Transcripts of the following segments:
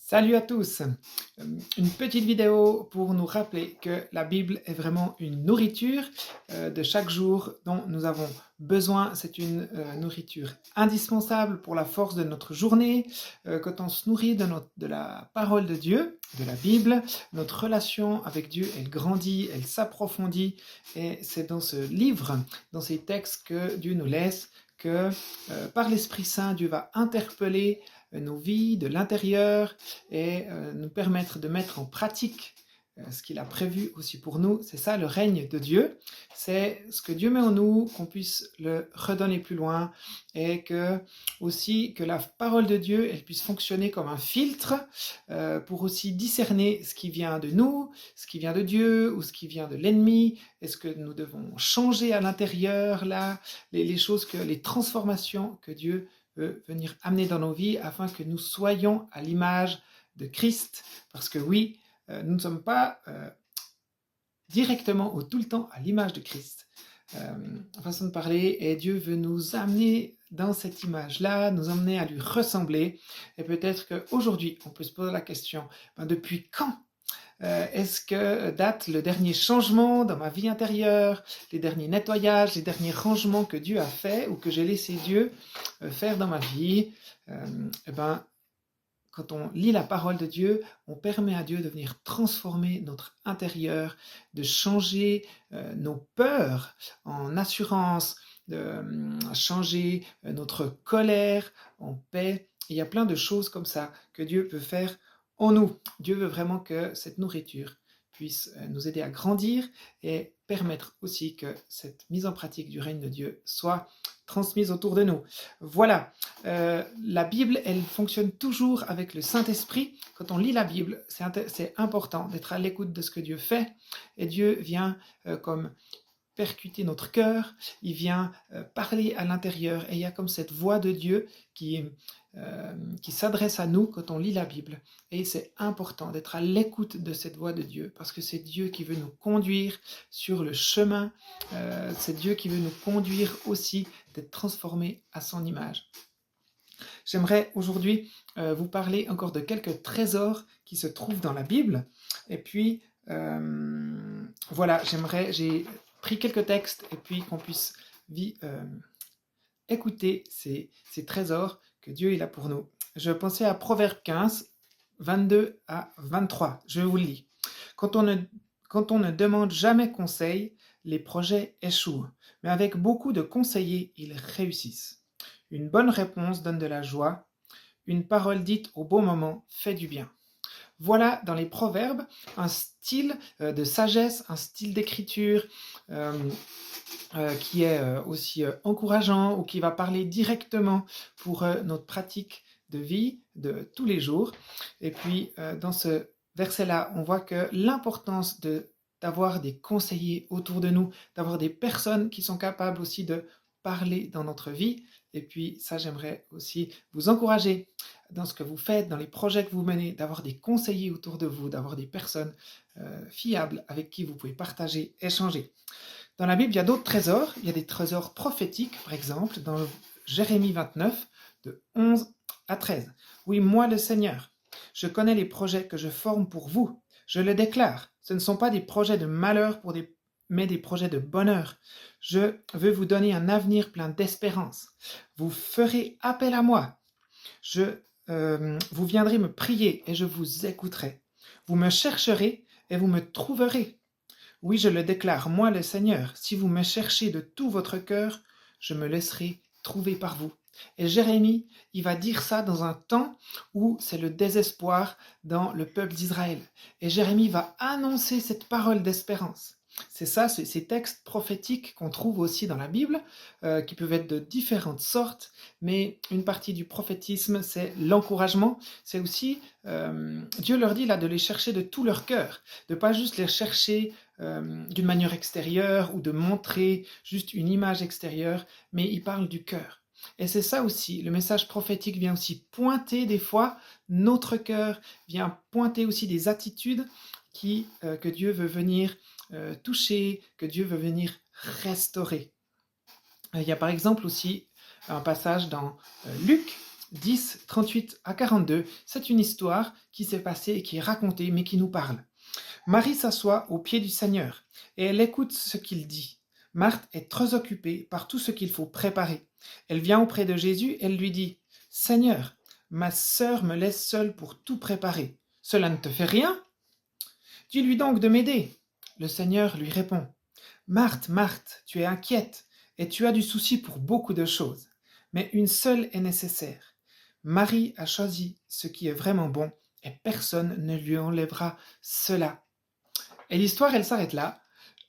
Salut à tous! Une petite vidéo pour nous rappeler que la Bible est vraiment une nourriture de chaque jour dont nous avons besoin. C'est une nourriture indispensable pour la force de notre journée. Quand on se nourrit de la parole de Dieu, de la Bible, notre relation avec Dieu, elle grandit, elle s'approfondit. Et c'est dans ce livre, dans ces textes que Dieu nous laisse, que par l'Esprit Saint, Dieu va interpeller nos vies de l'intérieur et nous permettre de mettre en pratique ce qu'il a prévu aussi pour nous. C'est ça le règne de Dieu, c'est ce que Dieu met en nous, qu'on puisse le redonner plus loin et que aussi que la parole de Dieu elle puisse fonctionner comme un filtre pour aussi discerner ce qui vient de nous, ce qui vient de Dieu ou ce qui vient de l'ennemi. Est-ce que nous devons changer à l'intérieur là les choses les transformations que Dieu veut venir amener dans nos vies afin que nous soyons à l'image de Christ. Parce que oui, nous ne sommes pas directement ou tout le temps à l'image de Christ. Façon de parler, et Dieu veut nous amener dans cette image-là, nous amener à lui ressembler. Et peut-être qu'aujourd'hui, on peut se poser la question, depuis quand est-ce que date le dernier changement dans ma vie intérieure, les derniers nettoyages, les derniers rangements que Dieu a fait ou que j'ai laissé Dieu faire dans ma vie? Quand on lit la parole de Dieu, on permet à Dieu de venir transformer notre intérieur, de changer nos peurs en assurance, de changer notre colère en paix. Il y a plein de choses comme ça que Dieu peut faire en nous. Dieu veut vraiment que cette nourriture puisse nous aider à grandir et permettre aussi que cette mise en pratique du règne de Dieu soit transmise autour de nous. Voilà, la Bible, elle fonctionne toujours avec le Saint-Esprit. Quand on lit la Bible, c'est important d'être à l'écoute de ce que Dieu fait, et Dieu vient comme percuter notre cœur, il vient parler à l'intérieur, et il y a comme cette voix de Dieu qui s'adresse à nous quand on lit la Bible. Et c'est important d'être à l'écoute de cette voix de Dieu, parce que c'est Dieu qui veut nous conduire sur le chemin, c'est Dieu qui veut nous conduire aussi, d'être transformés à son image. J'aimerais aujourd'hui vous parler encore de quelques trésors qui se trouvent dans la Bible, et puis voilà, j'ai pris quelques textes et puis qu'on puisse écouter ces trésors que Dieu il a pour nous. Je pensais à Proverbe 15, 22 à 23. Je vous le lis. Quand on ne demande jamais conseil, les projets échouent, mais avec beaucoup de conseillers, ils réussissent. Une bonne réponse donne de la joie, une parole dite au bon moment fait du bien. Voilà dans les proverbes un style de sagesse, un style d'écriture qui est aussi encourageant ou qui va parler directement pour notre pratique de vie de tous les jours. Et puis dans ce verset-là, on voit que l'importance d'avoir des conseillers autour de nous, d'avoir des personnes qui sont capables aussi de parler dans notre vie. Et puis ça, j'aimerais aussi vous encourager dans ce que vous faites, dans les projets que vous menez, d'avoir des conseillers autour de vous, d'avoir des personnes fiables avec qui vous pouvez partager, échanger. Dans la Bible, il y a d'autres trésors. Il y a des trésors prophétiques, par exemple, dans Jérémie 29, de 11 à 13. Oui, moi le Seigneur, je connais les projets que je forme pour vous. Je le déclare. Ce ne sont pas des projets de malheur mais des projets de bonheur. Je veux vous donner un avenir plein d'espérance. Vous ferez appel à moi. Vous viendrez me prier et je vous écouterai. Vous me chercherez et vous me trouverez. Oui, je le déclare, moi le Seigneur, si vous me cherchez de tout votre cœur, je me laisserai trouver par vous. Et Jérémie, il va dire ça dans un temps où c'est le désespoir dans le peuple d'Israël. Et Jérémie va annoncer cette parole d'espérance. C'est ça, ces textes prophétiques qu'on trouve aussi dans la Bible, qui peuvent être de différentes sortes, mais une partie du prophétisme, c'est l'encouragement. C'est aussi, Dieu leur dit là de les chercher de tout leur cœur, de pas juste les chercher d'une manière extérieure ou de montrer juste une image extérieure, mais il parle du cœur. Et c'est ça aussi, le message prophétique vient aussi pointer des fois notre cœur, vient pointer aussi des attitudes que Dieu veut venir toucher, que Dieu veut venir restaurer. Il y a par exemple aussi un passage dans Luc 10, 38 à 42, c'est une histoire qui s'est passée et qui est racontée, mais qui nous parle. Marie s'assoit au pied du Seigneur et elle écoute ce qu'il dit. Marthe est très occupée par tout ce qu'il faut préparer. Elle vient auprès de Jésus et elle lui dit « Seigneur, ma sœur me laisse seule pour tout préparer. Cela ne te fait rien ? Dis-lui donc de m'aider. » Le Seigneur lui répond « Marthe, Marthe, tu es inquiète et tu as du souci pour beaucoup de choses, mais une seule est nécessaire. Marie a choisi ce qui est vraiment bon et personne ne lui enlèvera cela. » Et l'histoire, elle s'arrête là.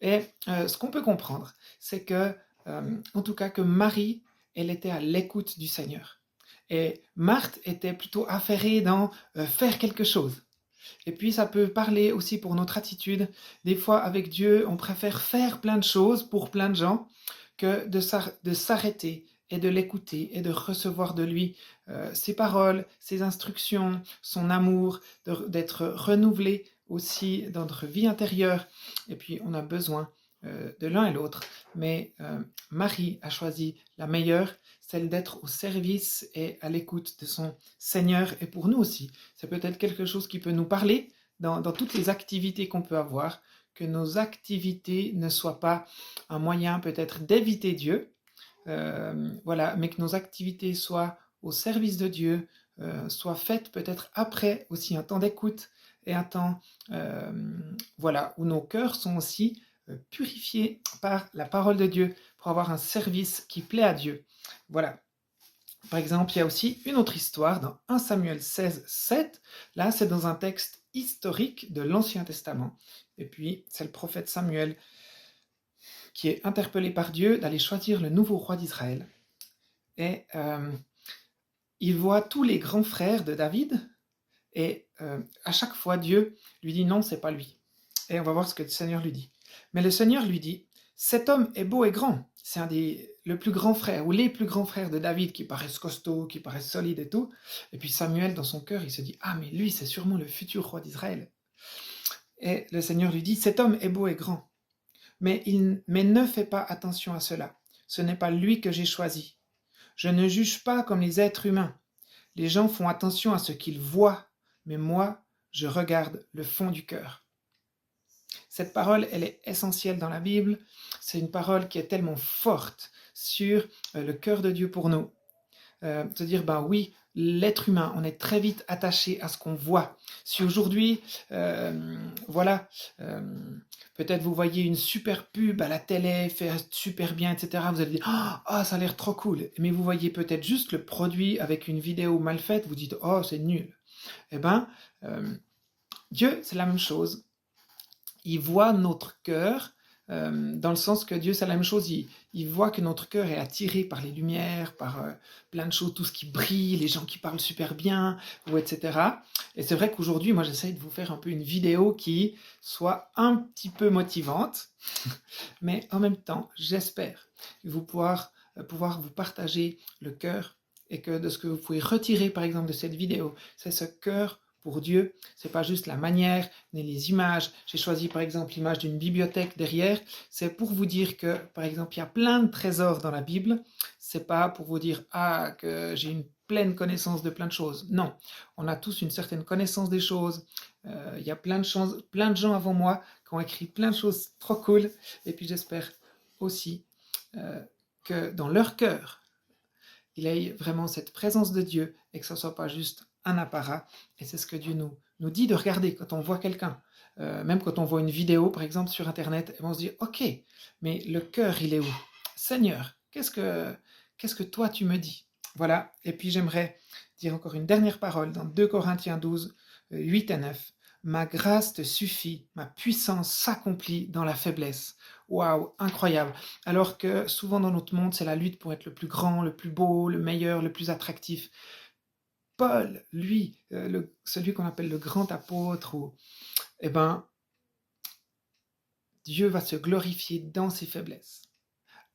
Et ce qu'on peut comprendre, c'est que, en tout cas, que Marie, elle était à l'écoute du Seigneur. Et Marthe était plutôt affairée dans faire quelque chose. Et puis, ça peut parler aussi pour notre attitude. Des fois, avec Dieu, on préfère faire plein de choses pour plein de gens que de s'arrêter et de l'écouter et de recevoir de lui ses paroles, ses instructions, son amour, d'être renouvelé aussi dans notre vie intérieure. Et puis, on a besoin de l'un et l'autre. Mais Marie a choisi la meilleure, celle d'être au service et à l'écoute de son Seigneur. Et pour nous aussi, c'est peut-être quelque chose qui peut nous parler dans toutes les activités qu'on peut avoir, que nos activités ne soient pas un moyen peut-être d'éviter Dieu, voilà, mais que nos activités soient au service de Dieu, soient faites peut-être après aussi un temps d'écoute et un temps voilà, où nos cœurs sont aussi purifiés par la parole de Dieu pour avoir un service qui plaît à Dieu. Voilà. Par exemple, il y a aussi une autre histoire dans 1 Samuel 16, 7. Là, c'est dans un texte historique de l'Ancien Testament. Et puis, c'est le prophète Samuel qui est interpellé par Dieu d'aller choisir le nouveau roi d'Israël. Et il voit tous les grands frères de David, et à chaque fois, Dieu lui dit non, c'est pas lui. Et on va voir ce que le Seigneur lui dit. Mais le Seigneur lui dit, cet homme est beau et grand. C'est le plus grand frère, ou les plus grands frères de David, qui paraissent costauds, qui paraissent solides et tout. Et puis Samuel, dans son cœur, il se dit, ah, mais lui, c'est sûrement le futur roi d'Israël. Et le Seigneur lui dit, cet homme est beau et grand. Mais ne fais pas attention à cela. Ce n'est pas lui que j'ai choisi. Je ne juge pas comme les êtres humains. Les gens font attention à ce qu'ils voient, mais moi, je regarde le fond du cœur. Cette parole, elle est essentielle dans la Bible. C'est une parole qui est tellement forte sur le cœur de Dieu pour nous. Se dire, ben oui, l'être humain, on est très vite attaché à ce qu'on voit. Si aujourd'hui, voilà, peut-être vous voyez une super pub à la télé, fait super bien, etc., vous allez dire, ah, ça a l'air trop cool. Mais vous voyez peut-être juste le produit avec une vidéo mal faite, vous dites, oh, c'est nul. Eh bien, Dieu, c'est la même chose. Il voit notre cœur, dans le sens que Dieu, c'est la même chose. Il voit que notre cœur est attiré par les lumières, par plein de choses, tout ce qui brille, les gens qui parlent super bien, ou etc. Et c'est vrai qu'aujourd'hui, moi, j'essaye de vous faire un peu une vidéo qui soit un petit peu motivante, mais en même temps, j'espère pouvoir vous partager le cœur et que de ce que vous pouvez retirer, par exemple, de cette vidéo, c'est ce cœur pour Dieu. C'est pas juste la manière, ni les images. J'ai choisi, par exemple, l'image d'une bibliothèque derrière. C'est pour vous dire que, par exemple, il y a plein de trésors dans la Bible. C'est pas pour vous dire, ah, que j'ai une pleine connaissance de plein de choses. Non, on a tous une certaine connaissance des choses. Il y a plein de gens avant moi qui ont écrit plein de choses trop cool. Et puis j'espère aussi que dans leur cœur, il y ait vraiment cette présence de Dieu et que ce ne soit pas juste un apparat. Et c'est ce que Dieu nous dit de regarder quand on voit quelqu'un. Même quand on voit une vidéo, par exemple, sur Internet, et on se dit, ok, mais le cœur, il est où? Seigneur, qu'est-ce que toi tu me dis? Voilà, et puis j'aimerais dire encore une dernière parole dans 2 Corinthiens 12, 8 et 9. Ma grâce te suffit, ma puissance s'accomplit dans la faiblesse. Waouh, incroyable. Alors que souvent dans notre monde, c'est la lutte pour être le plus grand, le plus beau, le meilleur, le plus attractif. Paul, lui, celui qu'on appelle le grand apôtre, eh ben, Dieu va se glorifier dans ses faiblesses.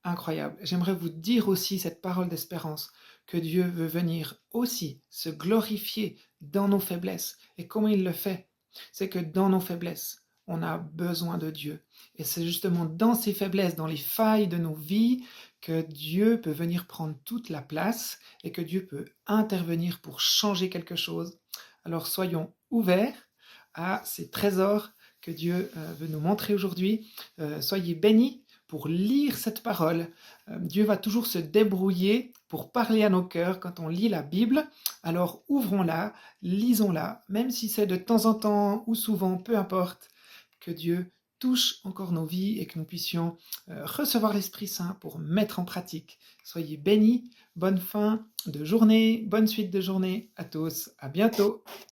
Incroyable. J'aimerais vous dire aussi cette parole d'espérance, que Dieu veut venir aussi se glorifier dans nos faiblesses. Et comment il le fait? C'est que dans nos faiblesses, on a besoin de Dieu. Et c'est justement dans ces faiblesses, dans les failles de nos vies, que Dieu peut venir prendre toute la place et que Dieu peut intervenir pour changer quelque chose. Alors soyons ouverts à ces trésors que Dieu veut nous montrer aujourd'hui. Soyez bénis pour lire cette parole. Dieu va toujours se débrouiller pour parler à nos cœurs quand on lit la Bible. Alors ouvrons-la, lisons-la, même si c'est de temps en temps ou souvent, peu importe, que Dieu touche encore nos vies et que nous puissions recevoir l'Esprit Saint pour mettre en pratique. Soyez bénis, bonne fin de journée, bonne suite de journée à tous, à bientôt.